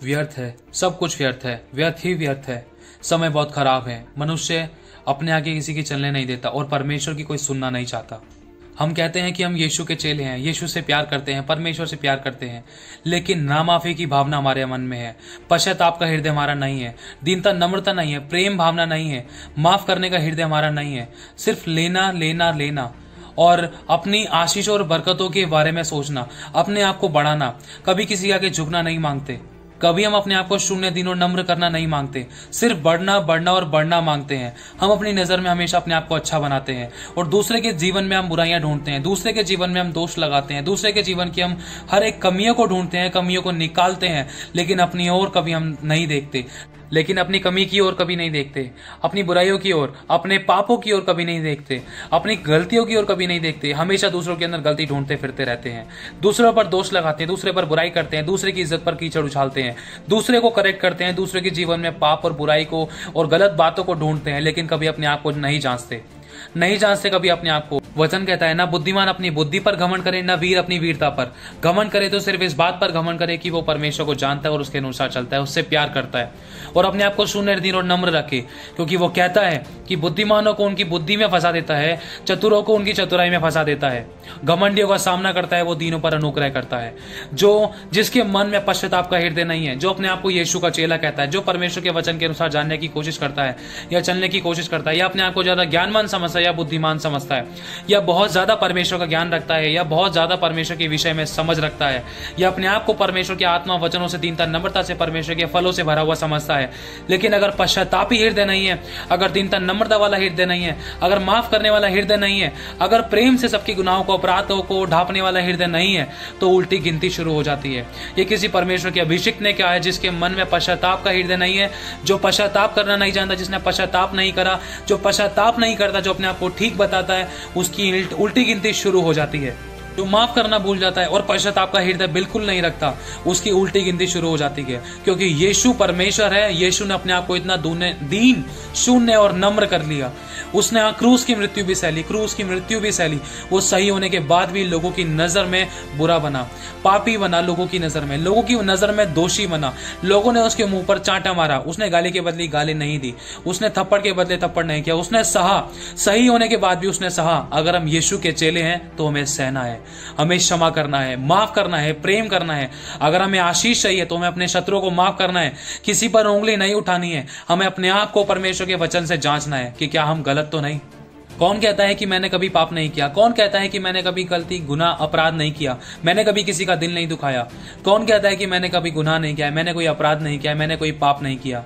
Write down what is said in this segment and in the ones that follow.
व्यर्थ है, सब कुछ व्यर्थ है, व्यर्थ ही व्यर्थ है। समय बहुत खराब है, मनुष्य अपने आगे किसी की चलने नहीं देता और परमेश्वर की कोई सुनना नहीं चाहता। हम कहते हैं कि हम यीशु के चेले हैं, यीशु से प्यार करते हैं, परमेश्वर से प्यार करते हैं, लेकिन नामाफी की भावना हमारे मन में है, पश्चाताप का हृदय हमारा नहीं है, दीनता नम्रता नहीं है, प्रेम भावना नहीं है, माफ करने का हृदय हमारा नहीं है। सिर्फ लेना लेना लेना और अपनी आशीषों और बरकतों के बारे में सोचना, अपने आप को बढ़ाना, कभी किसी आगे झुकना नहीं मांगते, कभी हम अपने आप को शून्य दिन और नम्र करना नहीं मांगते, सिर्फ बढ़ना बढ़ना और बढ़ना मांगते हैं। हम अपनी नजर में हमेशा अपने आप को अच्छा बनाते हैं और दूसरे के जीवन में हम बुराइयां ढूंढते हैं, दूसरे के जीवन में हम दोष लगाते हैं, दूसरे के जीवन की हम हर एक कमियों को ढूंढते हैं, कमियों को निकालते हैं, लेकिन अपनी ओर कभी हम नहीं देखते, लेकिन अपनी कमी की ओर कभी नहीं देखते, अपनी बुराइयों की ओर, अपने पापों की ओर कभी नहीं देखते, अपनी गलतियों की ओर कभी नहीं देखते। हमेशा दूसरों के अंदर गलती ढूंढते फिरते रहते हैं, दूसरों पर दोष लगाते हैं, दूसरे पर बुराई करते हैं, दूसरे की इज्जत पर कीचड़ उछालते हैं, दूसरे को करेक्ट करते हैं, दूसरे के जीवन में पाप और बुराई को और गलत बातों को ढूंढते हैं, लेकिन कभी अपने आप को नहीं जांचते कभी अपने आप को। वचन कहता है, ना बुद्धिमान अपनी बुद्धि पर घमंड करे, ना वीर अपनी वीरता पर घमंड करे, तो सिर्फ इस बात पर घमंड करे कि वो परमेश्वर को जानता है और उसके अनुसार चलता है, उससे प्यार करता है और अपने आप को शून्य दीन और नम्र रखे, क्योंकि वो कहता है कि बुद्धिमानों को उनकी बुद्धि में फंसा देता है, चतुरों को उनकी चतुराई में फंसा देता है। घमंडियों का सामना करता है, वो दीनों पर अनुग्रह करता है। जिसके मन में पश्चाताप का हृदय नहीं है, जो अपने आप को यीशु का चेला कहता है, जो परमेश्वर के वचन के अनुसार जानने की कोशिश करता है या चलने की कोशिश करता है, या अपने आप को ज्यादा ज्ञानवान समझता है या बुद्धिमान समझता है, या बहुत ज्यादा परमेश्वर का ज्ञान रखता है, या बहुत ज्यादा परमेश्वर के विषय में समझ रखता है, या अपने आप को परमेश्वर के आत्मा वचनों से, दीनता नम्रता से, परमेश्वर के फलों से भरा हुआ समझता है, लेकिन अगर पश्चातापी हृदय नहीं है, अगर दीनता नम्रता वाला हृदय नहीं है, अगर माफ करने वाला हृदय नहीं है, अगर प्रेम से सबके गुनाहों को, अपराधों को ढांपने वाला हृदय नहीं है, तो उल्टी गिनती शुरू हो जाती है। ये किसी परमेश्वर के अभिषिक्त ने क्या है, जिसके मन में पश्चाताप का हृदय नहीं है, जो पश्चाताप करना नहीं जानता, जिसने पश्चाताप नहीं करा, जो पश्चाताप नहीं करता, जो अपने आप को ठीक बताता है, उसकी उल्टी गिनती शुरू हो जाती है। जो माफ करना भूल जाता है और पश्चाताप का हृदय बिल्कुल नहीं रखता, उसकी उल्टी गिनती शुरू हो जाती है, क्योंकि यीशु परमेश्वर है। यीशु ने अपने आप को इतना दीन, शून्य और नम्र कर लिया। उसने क्रूस की मृत्यु भी सहली। वो सही होने के बाद भी लोगों की नजर में बुरा बना, पापी बना, लोगों की नजर में दोषी बना। लोगों ने उसके मुंह पर चांटा मारा, उसने गाली के बदले गाली नहीं दी, उसने थप्पड़ के बदले थप्पड़ नहीं किया, उसने सहा। सही होने के बाद भी उसने सहा। अगर हम यीशु के चेले हैं तो हमें सहना है, हमें क्षमा करना है, माफ करना है, प्रेम करना है। अगर हमें आशीष चाहिए तो हमें अपने शत्रुओं को माफ करना है, किसी पर उंगली नहीं उठानी है। हमें अपने आप को परमेश्वर के वचन से जांचना है कि क्या हम गलत तो नहीं। कौन कहता है कि मैंने कभी पाप नहीं किया? कौन कहता है कि मैंने कभी गलती, गुनाह, अपराध नहीं किया, मैंने कभी किसी का दिल नहीं दुखाया? कौन कहता है कि मैंने कभी गुनाह नहीं किया, मैंने कोई अपराध नहीं किया, मैंने कोई पाप नहीं किया?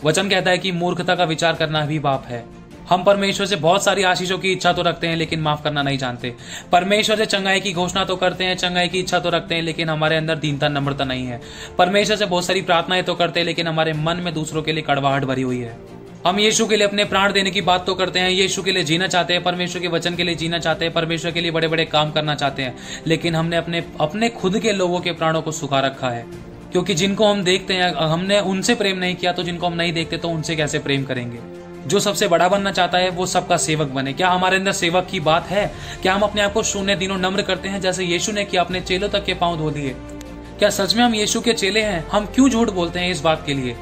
वचन कहता है कि मूर्खता का विचार करना भी पाप है। हम परमेश्वर से बहुत सारी आशीषों की इच्छा तो रखते हैं, लेकिन माफ करना नहीं जानते। परमेश्वर से चंगाई की घोषणा तो करते हैं, चंगाई की इच्छा तो रखते हैं, लेकिन हमारे अंदर दीनता नम्रता नहीं है। परमेश्वर से बहुत सारी प्रार्थनाएं तो करते हैं, लेकिन हमारे मन में दूसरों के लिए कड़वाहट भरी हुई है। हम यीशु के लिए अपने प्राण देने की बात तो करते हैं, यीशु के लिए जीना चाहते हैं, परमेश्वर के वचन के लिए जीना चाहते हैं, परमेश्वर के लिए बड़े बड़े काम करना चाहते हैं, लेकिन हमने अपने खुद के लोगों के प्राणों को सुखा रखा है। क्योंकि जिनको हम देखते हैं, हमने उनसे प्रेम नहीं किया, तो जिनको हम नहीं देखते तो उनसे कैसे प्रेम करेंगे? जो सबसे बड़ा बनना चाहता है वो सबका सेवक बने। क्या हमारे अंदर सेवक की बात है? क्या हम अपने आप को शून्य दिनों नम्र करते हैं, जैसे यीशु ने किया, अपने चेलों तक के पांव धो दिए? क्या सच में हम यीशु के चेले हैं? हम क्यों झूठ बोलते हैं इस बात के लिए?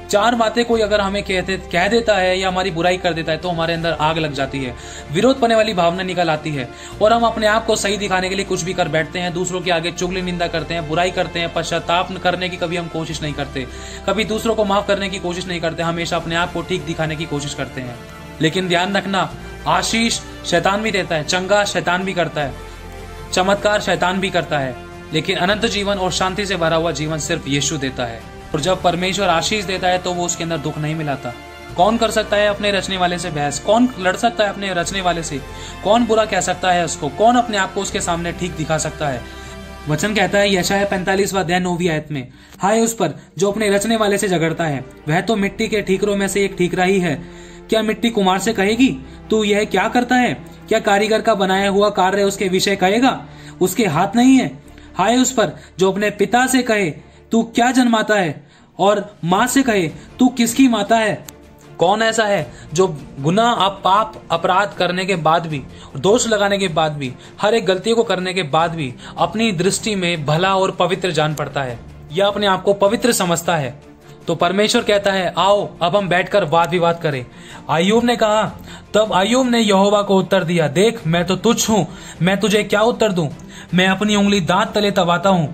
चार बातें कोई अगर हमें कह देता है या हमारी बुराई कर देता है तो हमारे अंदर आग लग जाती है, विरोध करने वाली भावना निकल आती है और हम अपने आप को सही दिखाने के लिए कुछ भी कर बैठते हैं, दूसरों के आगे चुगली निंदा करते हैं, बुराई करते हैं, पश्चाताप करने की कभी हम कोशिश नहीं करते, कभी दूसरों को माफ करने की कोशिश नहीं करते, हमेशा अपने आप को ठीक दिखाने की कोशिश करते हैं। लेकिन ध्यान रखना, आशीष शैतान भी देता है, चंगा शैतान भी करता है, चमत्कार शैतान भी करता है, लेकिन अनंत जीवन और शांति से भरा हुआ जीवन सिर्फ यीशु देता है। और जब परमेश्वर आशीष देता है तो वो उसके अंदर दुख नहीं मिलाता। कौन कर सकता है अपने रचने वाले से बहस? कौन लड़ सकता है अपने रचने वाले से? कौन बुरा कह सकता है उसको? कौन अपने आप को उसके सामने ठीक दिखा सकता है? वचन कहता है यशायाह 45वां अध्याय 9वीं आयत में, हाय उस पर जो अपने रचने वाले से झगड़ता है, वह तो मिट्टी के ठीकरों में से एक ठीकरा ही है। क्या मिट्टी कुम्हार से कहेगी तू यह क्या करता है? क्या कारीगर का बनाया हुआ कार्य उसके विषय कहेगा? उसके हाथ नहीं है। हाय उस पर जो अपने पिता से कहे तू क्या जन्माता है, और माँ से कहे तू किसकी माता है? कौन ऐसा है जो गुनाह, पाप, अपराध करने के बाद भी, दोष लगाने के बाद भी, हर एक गलती को करने के बाद भी अपनी दृष्टि में भला और पवित्र जान पड़ता है? या अपने आप को पवित्र समझता है। तो परमेश्वर कहता है, आओ अब हम बैठकर वाद विवाद करें। अय्यूब ने कहा, तब अय्यूब ने यहोवा को उत्तर दिया, देख मैं तो तुच्छ हूं, मैं तुझे क्या उत्तर दूं? मैं अपनी उंगली दांत तले दबाता हूं।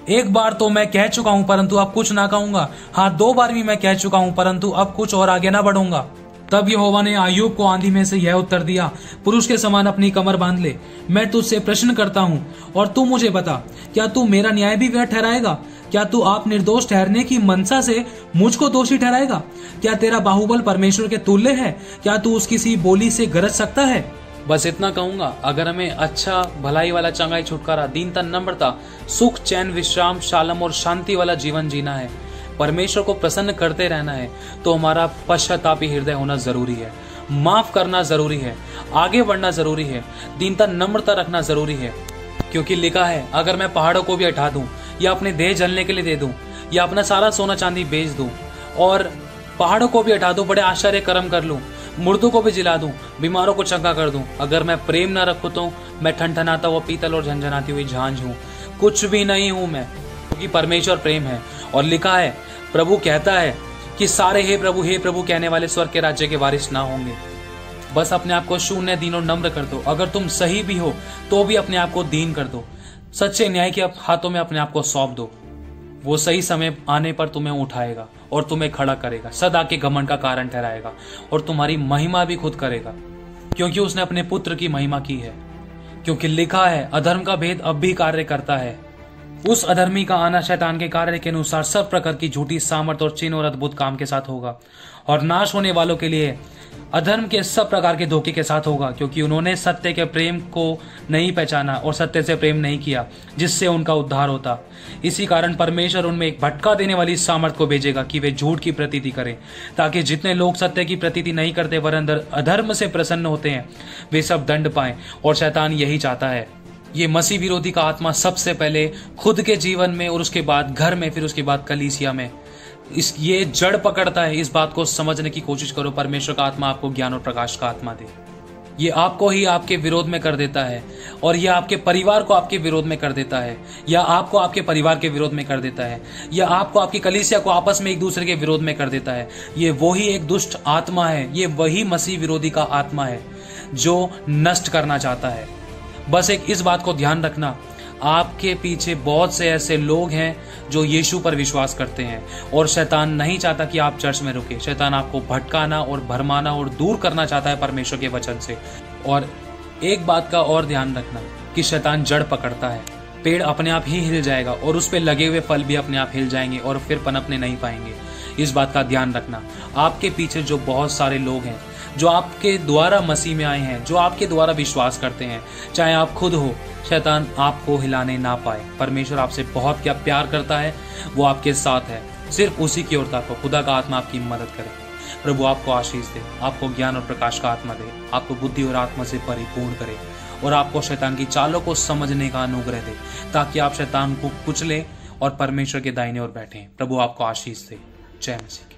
एक बार तो मैं कह चुका हूं, परंतु अब कुछ ना कहूंगा। हाँ, 2 बार भी मैं कह चुका हूं, परंतु अब कुछ और आगे ना बढ़ूंगा। तब यहोवा ने अय्यूब को आंधी में से यह उत्तर दिया, पुरुष के समान अपनी कमर बांध ले। मैं तुझसे प्रश्न करता हूं और तू मुझे बता, क्या तू मेरा न्याय भी व्यर्थ ठहराएगा? क्या तू आप निर्दोष ठहरने की मनसा से मुझको दोषी ठहराएगा? क्या तेरा बाहुबल परमेश्वर के तुल्य है? क्या तू उसकी सी बोली से गरज सकता है? बस इतना कहूंगा, अगर हमें अच्छा, भलाई वाला, चंगाई, छुटकारा, दीनता, नम्रता, सुख, चैन, विश्राम, शालम और शांति वाला जीवन जीना है, परमेश्वर को प्रसन्न करते रहना है, तो हमारा पश्चातापी हृदय होना जरूरी है, माफ करना जरूरी है, आगे बढ़ना जरूरी है, दीनता, नम्रता रखना जरूरी है। क्योंकि लिखा है, अगर मैं पहाड़ों को भी हटा दूं या अपने देह जलने के लिए दे दूं या अपना सारा सोना चांदी बेच दूं और पहाड़ों को भी हटा दूं, बड़े आश्चर्य कर्म कर लूं, मुर्दों को भी जिला दूं, बीमारों को चंगा कर दूं, अगर मैं प्रेम ना रखूं तो मैं ठनठनाता हुआ पीतल और झंझनाती हुई झांझ हूं, कुछ भी नहीं हूं मैं, क्योंकि परमेश्वर प्रेम है। और लिखा है, प्रभु कहता है कि सारे हे प्रभु कहने वाले स्वर्ग के राज्य के वारिस ना होंगे। बस अपने आप को शून्य, दीन और नम्र कर दो। अगर तुम सही भी हो तो भी अपने आप को दीन कर दो, सच्चे न्याय के हाथों में अपने आप को सौंप दो। वो सही समय आने पर तुम्हें उठाएगा और तुम्हें खड़ा करेगा, सदा के घमंड का कारण ठहराएगा और तुम्हारी महिमा भी खुद करेगा, क्योंकि उसने अपने पुत्र की महिमा की है। क्योंकि लिखा है, अधर्म का भेद अब भी कार्य करता है। उस अधर्मी का आना शैतान के कार्य के अनुसार सब प्रकार की झूठी सामर्थ और चिन्ह और अद्भुत काम के साथ होगा, और नाश होने वालों के लिए अधर्म के सब प्रकार के धोखे के साथ होगा, क्योंकि उन्होंने सत्य के प्रेम को नहीं पहचाना और सत्य से प्रेम नहीं किया जिससे उनका उद्धार होता। इसी कारण परमेश्वर उनमें एक भटका देने वाली सामर्थ को भेजेगा कि वे झूठ की प्रतीति करें, ताकि जितने लोग सत्य की प्रतीति नहीं करते वरन अधर्म से प्रसन्न होते हैं, वे सब दंड पाएं। और शैतान यही चाहता है। ये मसीह विरोधी का आत्मा सबसे पहले खुद के जीवन में और उसके बाद घर में, फिर उसके बाद कलीसिया में ये जड़ पकड़ता है। इस बात को समझने की कोशिश करो। परमेश्वर का आत्मा आपको ज्ञान और प्रकाश का आत्मा दे। ये आपको ही आपके विरोध में कर देता है, और यह आपके परिवार को आपके विरोध में कर देता है, या आपको आपके परिवार के विरोध में कर देता है, या आपको आपकी कलीसिया को आपस में एक दूसरे के विरोध में कर देता है। ये वही एक दुष्ट आत्मा है, ये वही मसीह विरोधी का आत्मा है जो नष्ट करना चाहता है। बस एक इस बात को ध्यान रखना, आपके पीछे बहुत से ऐसे लोग हैं जो यीशु पर विश्वास करते हैं, और शैतान नहीं चाहता कि आप चर्च में रुके। शैतान आपको भटकाना और भरमाना और दूर करना चाहता है परमेश्वर के वचन से। और एक बात का और ध्यान रखना कि शैतान जड़ पकड़ता है, पेड़ अपने आप ही हिल जाएगा और उस पे लगे हुए फल भी अपने आप हिल जाएंगे और फिर पनपने नहीं पाएंगे। इस बात का ध्यान रखना। आपके पीछे जो बहुत सारे लोग हैं जो आपके द्वारा मसीह में आए हैं, जो आपके द्वारा विश्वास करते हैं, चाहे आप खुद हो, शैतान आपको हिलाने ना पाए। परमेश्वर आपसे बहुत क्या प्यार करता है, वो आपके साथ है। सिर्फ उसी की ओर ताको। खुदा का आत्मा आपकी मदद करे। प्रभु आपको आशीष दे, आपको ज्ञान और प्रकाश का आत्मा दे, आपको बुद्धि और आत्मा से परिपूर्ण करे, और आपको शैतान की चालों को समझने का अनुग्रह दे, ताकि आप शैतान को कुचले और परमेश्वर के दाहिने ओर बैठें। प्रभु आपको आशीष दे। जय मसीह।